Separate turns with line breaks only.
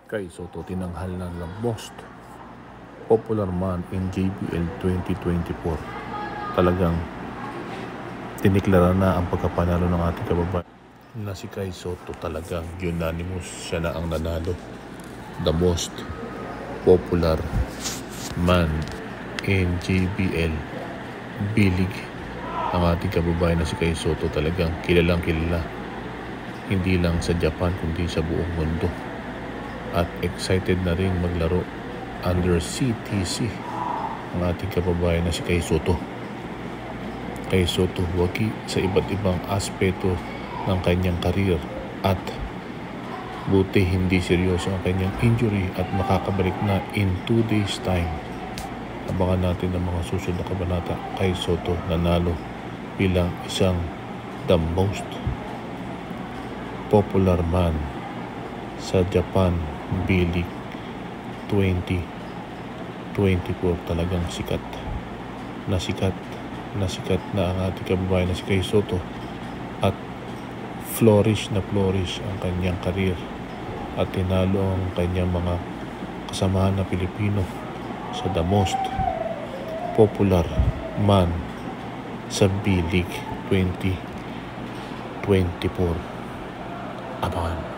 Kay Soto tinanghal na ng most popular man in JBL 2024. Talagang tiniklara na ang pagkapanalo ng ating kababayan na si Kay Soto. Talagang unanimous siya na ang nanalo. The most popular man in JBL. Bilig ang ating kababayan na si Kay Soto. Talagang kilalang kilala. Hindi lang sa Japan kundi sa buong mundo. At excited na rin maglaro under CTC ang ating kababayan na si Kay Soto. Kay Soto wagi sa iba't ibang aspeto ng kanyang karir at buti hindi seryoso ang kanyang injury at makakabalik na in 2 days time. Abangan natin ang mga susunod na kabanata. Kay Soto nanalo bilang isang the most popular man sa Japan B-League 2024. Talagang sikat na ang ating kababayan na si Kay Soto at flourish ang kanyang karir at tinalo ang kanyang mga kasamahan na Pilipino sa the most popular man sa B-League 2024. Abangan.